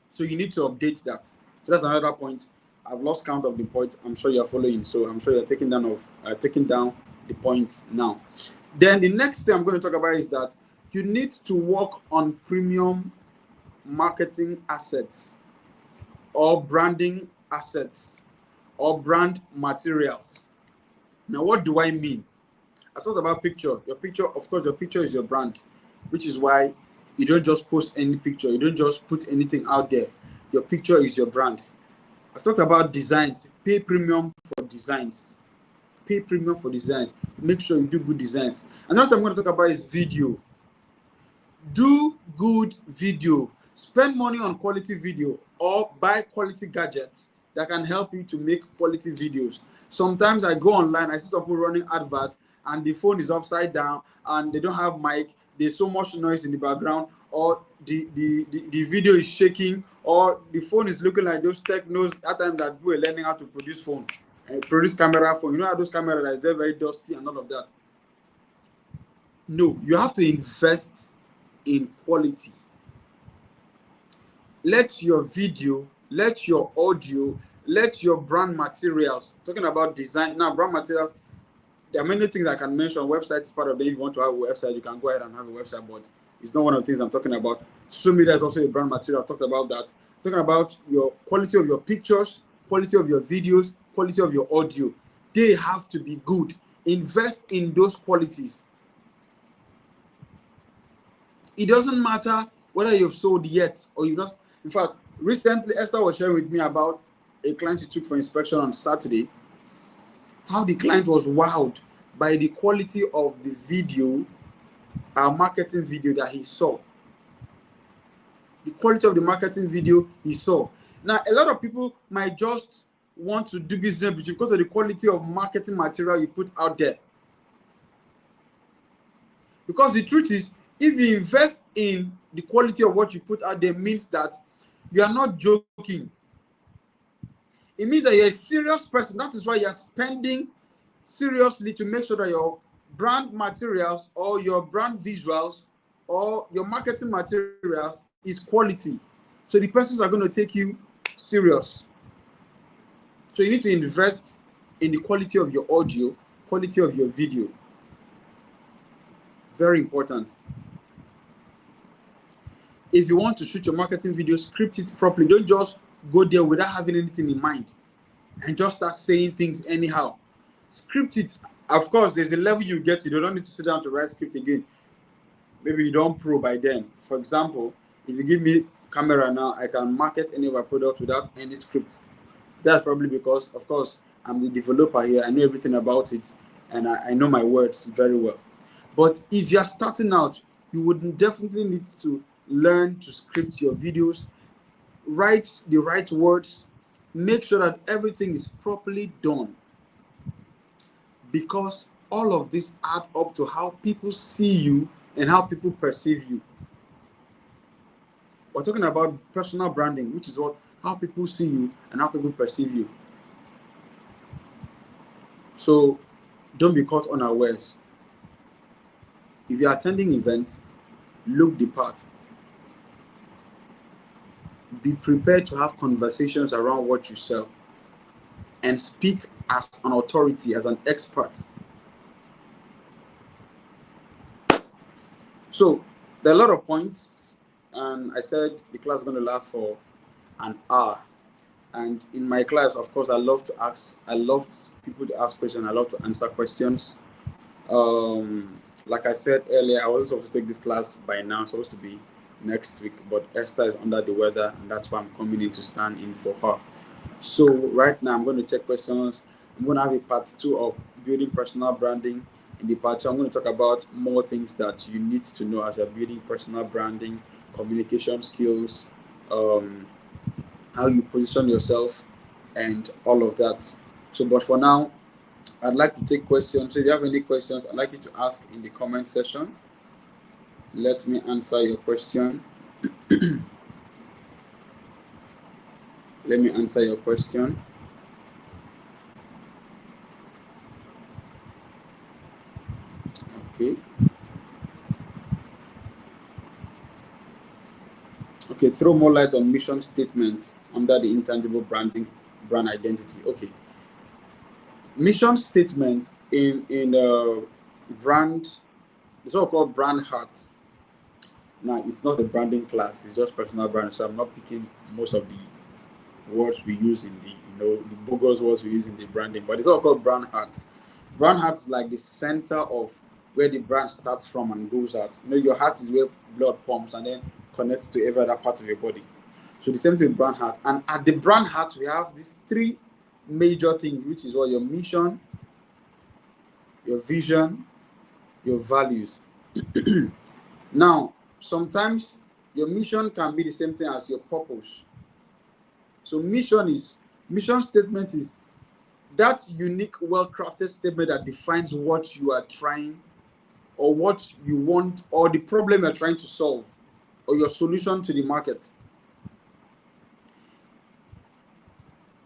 So you need to update that. So that's another point. I've lost count of the points. I'm sure you're following, so I'm sure you're taking down the points now. Then the next thing I'm going to talk about is that you need to work on premium marketing assets or branding assets or brand materials. Now, what do I mean? I've talked about picture. Your picture, of course, your picture is your brand, which is why you don't just post any picture. You don't just put anything out there. Your picture is your brand. I've talked about designs. Pay premium for designs. Pay premium for designs. Make sure you do good designs. Another thing I'm going to talk about is video. Do good video. Spend money on quality video or buy quality gadgets that can help you to make quality videos. Sometimes I go online, I see some people running advert and the phone is upside down and they don't have mic. There's so much noise in the background, or the video is shaking, or the phone is looking like those technos at time that we were learning how to produce phone and produce camera phone. You know how those cameras are very, very dusty and all of that. No, you have to invest in quality. Let your video, let your audio, let your brand materials, talking about design now, brand materials, there are many things I can mention. Website is part of it. If you want to have a website, you can go ahead and have a website, but it's not one of the things I'm talking about. Social media is also a brand material. I've talked about that. Talking about your quality of your pictures, quality of your videos, quality of your audio. They have to be good. Invest in those qualities. It doesn't matter whether you've sold yet or you've not. In fact, recently Esther was sharing with me about a client she took for inspection on Saturday, how the client was wowed by the quality of the video, our marketing video that he saw. The quality of the marketing video he saw. Now, a lot of people might just want to do business with you because of the quality of marketing material you put out there. Because the truth is, if you invest in the quality of what you put out there, means that you are not joking. It means that you're a serious person. That is why you're spending seriously to make sure that your brand materials or your brand visuals or your marketing materials is quality. So the persons are going to take you serious. So you need to invest in the quality of your audio, quality of your video. Very important. If you want to shoot your marketing video, script it properly. Don't just go there without having anything in mind and just start saying things anyhow. Script it. Of course, there's a level you get to. You don't need to sit down to write script again. Maybe you don't pro by then. For example, if you give me camera now, I can market any of our products without any script. That's probably because, of course, I'm the developer here. I know everything about it, and I know my words very well. But if you're starting out, you would definitely need to learn to script your videos, write the right words, make sure that everything is properly done. Because all of this add up to how people see you and how people perceive you. We're talking about personal branding, which is how people see you and how people perceive you. So don't be caught unawares. If you're attending events, look the part. Be prepared to have conversations around what you sell and speak as an authority, as an expert. So there are a lot of points, and I said the class is going to last for an hour. And in my class, of course, I love people to ask questions. I love to answer questions. Like I said earlier, I was supposed to take this class by now. It's supposed to be next week, but Esther is under the weather, and that's why I'm coming in to stand in for her. So right now, I'm going to take questions. I'm going to have a part 2 of building personal branding. In the part 2, I'm going to talk about more things that you need to know as you're building personal branding, communication skills, how you position yourself, and all of that. So, but for now, I'd like to take questions. So if you have any questions, I'd like you to ask in the comment section. Let me answer your question. Let me answer your question. Okay. Okay, throw more light on mission statements under the intangible branding brand identity. Okay, mission statement in brand, it's all called brand heart. Now, it's not a branding class, it's just personal branding. So I'm not picking most of the words we use in the bogus words we use in the branding, but it's all called brand heart. Brand heart is like the center of where the brand starts from and goes out. Your heart is where blood pumps and then connects to every other part of your body. So the same thing with brand heart. And at the brand heart, we have these three major things, which is what your mission, your vision, your values. Now, sometimes your mission can be the same thing as your purpose. So mission statement is that unique, well-crafted statement that defines what you are trying, or what you want, or the problem you're trying to solve, or your solution to the market.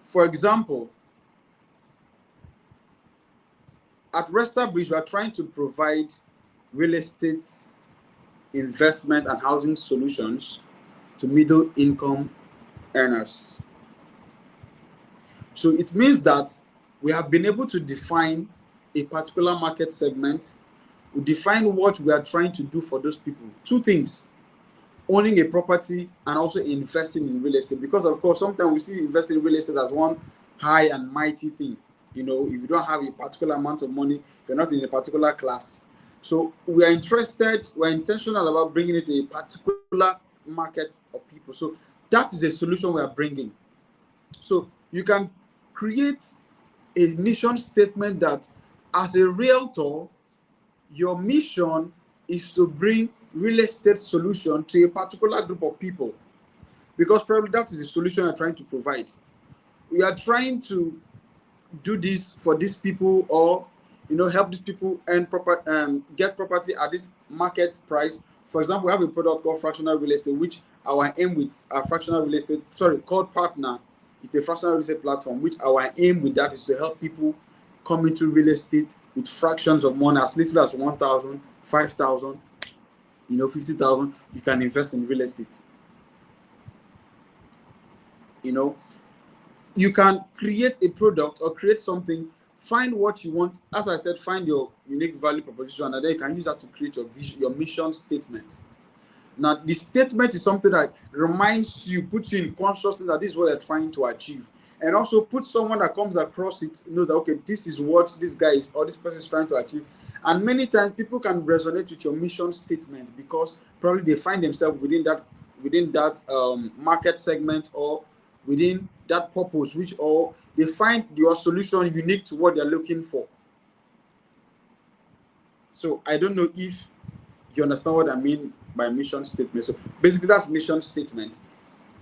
For example, at Restherbridge, we are trying to provide real estate investment and housing solutions to middle income earners. So it means that we have been able to define a particular market segment. We define what we are trying to do for those people. Two things: owning a property and also investing in real estate. Because of course, sometimes we see investing in real estate as one high and mighty thing. If you don't have a particular amount of money, if you're not in a particular class. So we're intentional about bringing it to a particular market of people. So that is a solution we are bringing. So you can create a mission statement that, as a realtor, your mission is to bring real estate solution to a particular group of people, because probably that is the solution you're trying to provide. We are trying to do this for these people, or help these people get property at this market price. For example, we have a product called fractional real estate, which our aim with our fractional real estate, called Partner. It's a fractional real estate platform, which our aim with that is to help people come into real estate with fractions of money, as little as 1,000, 5,000, 50,000. You can invest in real estate. You can create a product or create something, find what you want. As I said, find your unique value proposition, and then you can use that to create your vision, your mission statement. Now, the statement is something that reminds you, puts you in consciousness that this is what they're trying to achieve. And also put someone that comes across it, knows that, okay, this is what this guy is, or this person is trying to achieve. And many times people can resonate with your mission statement because probably they find themselves within that market segment, or within that purpose, or they find your solution unique to what they're looking for. So I don't know if you understand what I mean by mission statement. So basically, that's mission statement.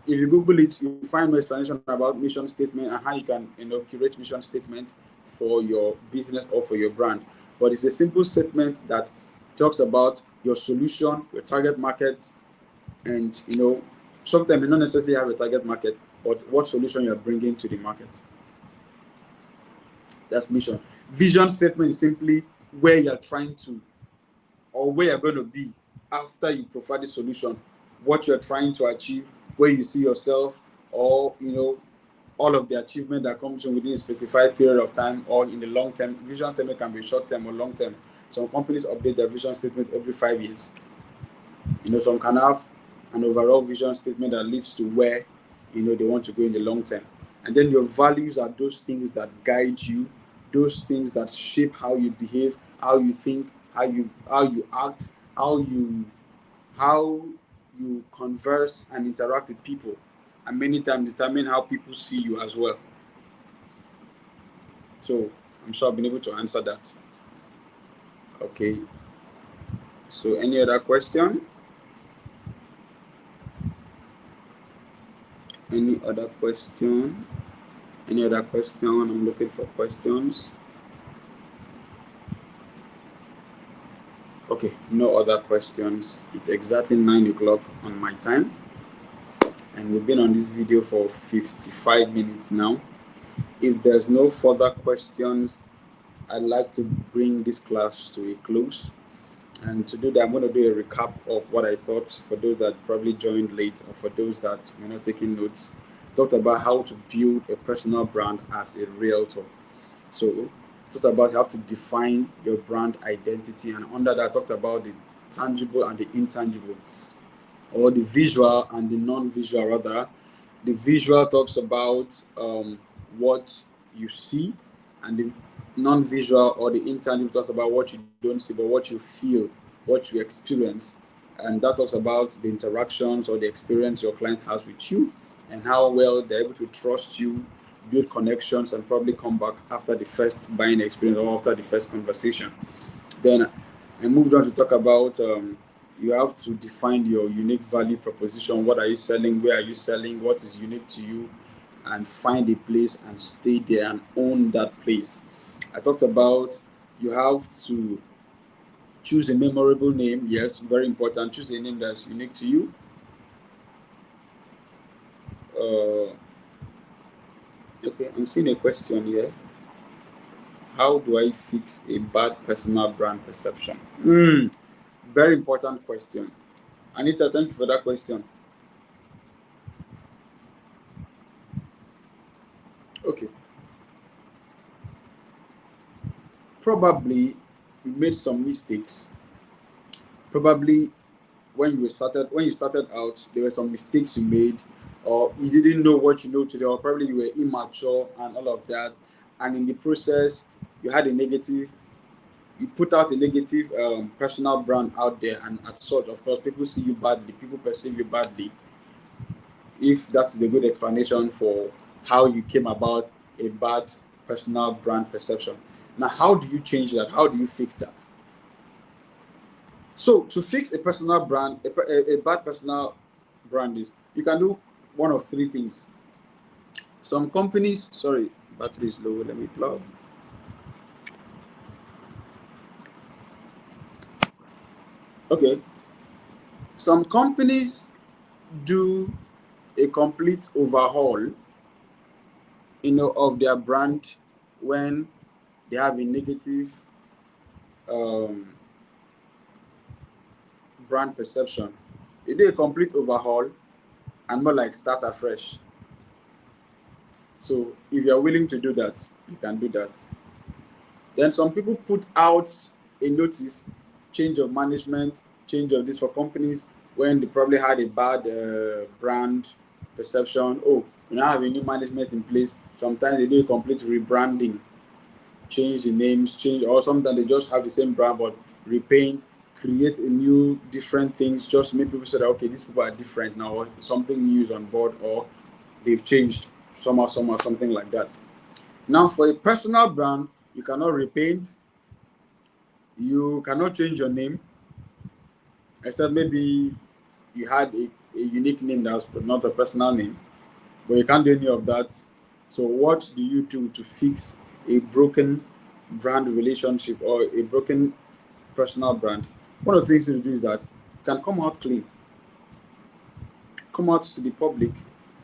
If you Google it, you'll find more explanation about mission statement and how you can curate mission statement for your business or for your brand. But it's a simple statement that talks about your solution, your target market, and sometimes you don't necessarily have a target market, but what solution you're bringing to the market. That's mission. Vision statement is simply where you're trying to, or where you're going to be after you provide the solution, what you're trying to achieve, where you see yourself, or all of the achievement that comes in within a specified period of time, or in the long term. Vision statement can be short term or long term. Some companies update their vision statement every 5 years. Some can have an overall vision statement that leads to where they want to go in the long term. And then your values are those things that guide you, those things that shape how you behave, how you think, how you act, how you converse and interact with people, and many times determine how people see you as well. So I'm sure I've been able to answer that. Okay, so any other question? I'm looking for questions. Okay, no other questions. It's exactly 9 o'clock on my time, and we've been on this video for 55 minutes now. If there's no further questions, I'd like to bring this class to a close. And to do that, I'm going to do a recap of what I thought for those that probably joined late, or for those that were not taking notes. Talked about how to build a personal brand as a realtor. So talked about how to define your brand identity, and under that talked about the tangible and the intangible, or the visual and the non-visual rather. The visual talks about what you see, and the non-visual or the intangible talks about what you don't see but what you feel, what you experience. And that talks about the interactions or the experience your client has with you, and how well they're able to trust you, build connections, and probably come back after the first buying experience or after the first conversation. Then I moved on to talk about you have to define your unique value proposition. What are you selling? Where are you selling? What is unique to you? And find a place and stay there and own that place. I talked about you have to choose a memorable name. Yes, very important. Choose a name that's unique to you. Okay, I'm seeing a question here. How do I fix a bad personal brand perception? Very important question. Anita, thank you for that question. Okay. Probably you made some mistakes. Probably when you started out, there were some mistakes you made, or you didn't know what you know today, or probably you were immature and all of that. And in the process, you had a negative, you put out a negative personal brand out there, and as such, of course, people see you badly, people perceive you badly. If that is a good explanation for how you came about a bad personal brand perception. Now, how do you change that? How do you fix that? So, to fix a personal brand, a bad personal brand is, you can do one of three things. Some companies, sorry, battery is low, let me plug. Okay. Some companies do a complete overhaul, of their brand when they have a negative um, brand perception. They do a complete overhaul and more like start afresh. So if you're willing to do that, you can do that. Then some people put out a notice, change of management, change of this for companies when they probably had a bad brand perception. Oh, we now have a new management in place. Sometimes they do a complete rebranding, change the names, change, or sometimes they just have the same brand but repaint, create a new different things, just to make people say that okay, these people are different now, or something new is on board, or they've changed somehow, something like that. Now, for a personal brand, you cannot repaint, you cannot change your name, except maybe you had a unique name that was not a personal name, but you can't do any of that. So, what do you do to fix a broken brand relationship or a broken personal brand? One of the things to do is that you can come out clean, come out to the public,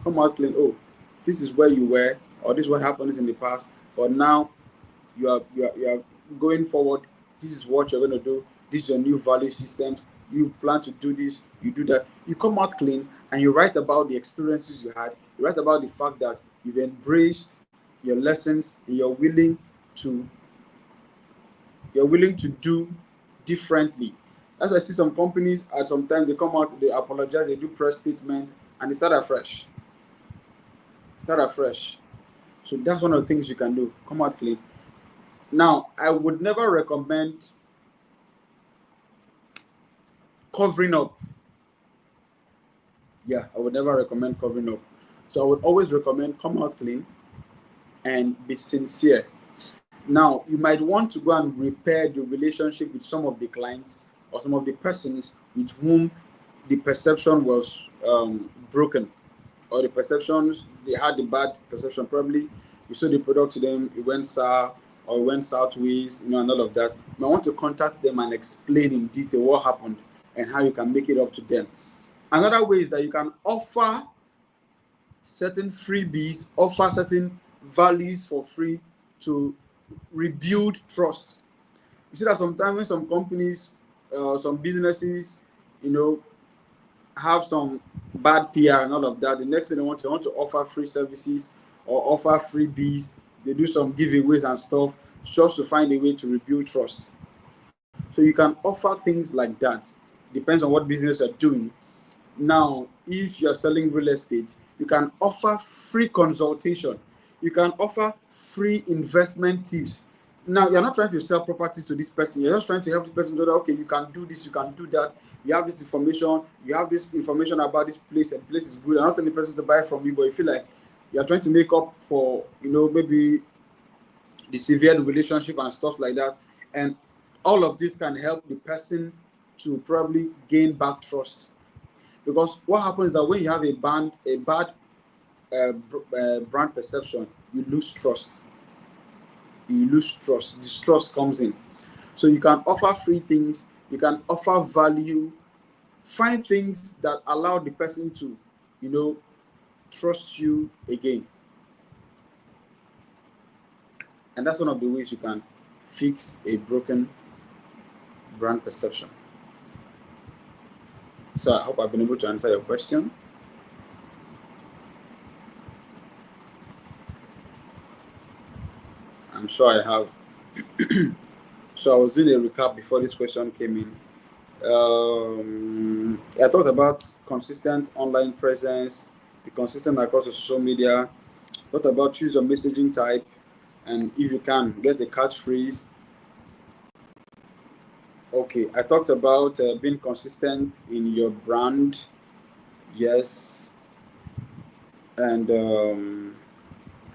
come out clean. Oh, this is where you were, or this is what happened in the past, but now you are going forward. This is what you're going to do. This is your new value systems. You plan to do this, you do that. You come out clean and you write about the experiences you had. You write about the fact that you've embraced your lessons and to you're willing to do differently. As I see some companies, sometimes they come out, they apologize, they do press statements, and they start afresh. Start afresh. So that's one of the things you can do. Come out clean. Now, I would never recommend covering up. Yeah, I would never recommend covering up. So I would always recommend come out clean and be sincere. Now, you might want to go and repair the relationship with some of the clients or some of the persons with whom the perception was broken, or the perceptions, they had the bad perception. Probably you sold the product to them, it went sour or it went sideways, and all of that. You might want to contact them and explain in detail what happened and how you can make it up to them. Another way is that you can offer certain freebies, offer certain values for free to rebuild trust. You see that sometimes when some companies, some businesses, have some bad PR and all of that. The next thing they want to offer free services or offer freebies. They do some giveaways and stuff just to find a way to rebuild trust. So you can offer things like that. Depends on what business you're doing. Now, if you're selling real estate, you can offer free consultation. You can offer free investment tips. Now, you're not trying to sell properties to this person. You're just trying to help this person know that, okay, you can do this, you can do that. You have this information. You have this information about this place, and the place is good. I'm not telling the person to buy from you, but you feel like you're trying to make up for, maybe the severe relationship and stuff like that. And all of this can help the person to probably gain back trust. Because what happens is that when you have a bad brand perception, you lose trust. Distrust comes in. So you can offer free things, you can offer value, find things that allow the person to, trust you again. And that's one of the ways you can fix a broken brand perception. So I hope I've been able to answer your question. I'm sure I have. So I was doing a recap before this question came in. I talked about consistent online presence, be consistent across the social media. Talked about choose your messaging type, and if you can, get a catchphrase. Okay, I talked about being consistent in your brand. Yes. And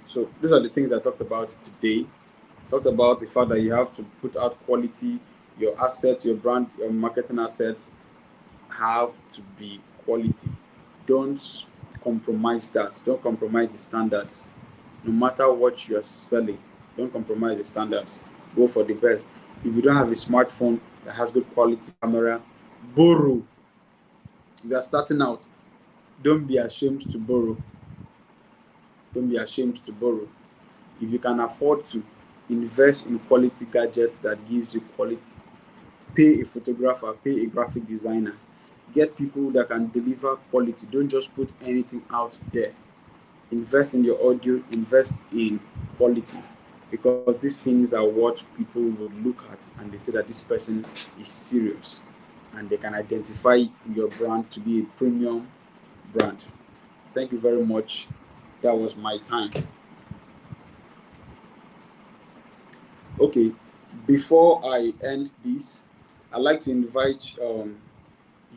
so these are the things I talked about today. Talked about the fact that you have to put out quality. Your assets, your brand, your marketing assets have to be quality. Don't compromise that. Don't compromise the standards. No matter what you're selling, don't compromise the standards. Go for the best. If you don't have a smartphone that has good quality camera, borrow. If you're starting out, don't be ashamed to borrow. Don't be ashamed to borrow. If you can afford to, invest in quality gadgets that gives you quality. Pay a photographer, pay a graphic designer. Get people that can deliver quality. Don't just put anything out there. Invest in your audio, invest in quality, because these things are what people would look at and they say that this person is serious, and they can identify your brand to be a premium brand. Thank you very much. That was my time. Okay, before I end this, I'd like to invite you,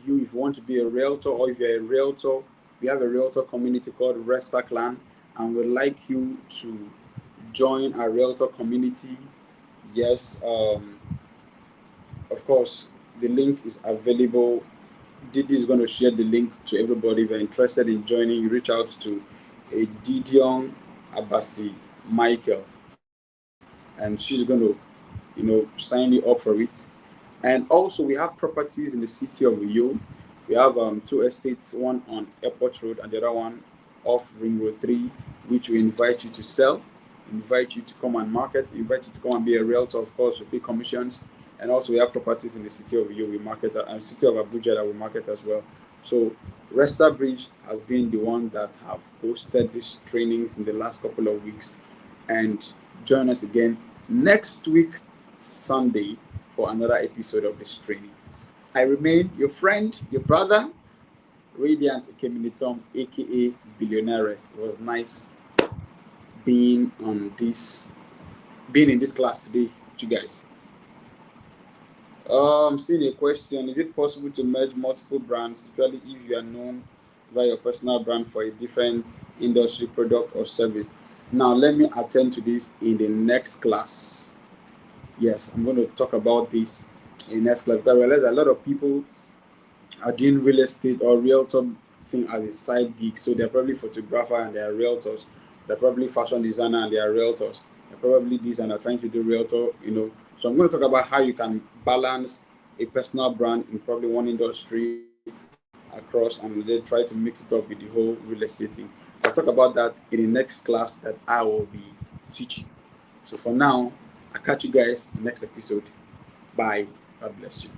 if you want to be a realtor, or if you're a realtor, we have a realtor community called Resta Clan, and we'd like you to join our realtor community. Yes, of course, the link is available. Didi is going to share the link to everybody. If you're interested in joining, you reach out to a Didion Abasi Michael, and she's going to, sign you up for it. And also, we have properties in the city of Uyo. We have 2 estates, one on Airport Road and the other one off Ring Road 3, which we invite you to sell, invite you to come and market, invite you to come and be a realtor, of course, we pay commissions. And also, we have properties in the city of Uyo we market, and city of Abuja that we market as well. So Restherbridge has been the one that have hosted these trainings in the last couple of weeks. And join us again next week, Sunday, for another episode of this training. I remain your friend, your brother, Radiant Keminitom, aka Billionaire. It was nice being in this class today with you guys. Seeing a question: is it possible to merge multiple brands, especially if you are known via your personal brand for a different industry, product, or service? Now, let me attend to this in the next class. Yes, I'm going to talk about this in the next class, because I realize a lot of people are doing real estate or realtor thing as a side gig. So they're probably photographer and they're realtors. They're probably fashion designer and they are realtors. They're probably this and they're trying to do realtor, So I'm going to talk about how you can balance a personal brand in probably one industry across, and then try to mix it up with the whole real estate thing. I'll talk about that in the next class that I will be teaching. So for now, I'll catch you guys in the next episode. Bye. God bless you.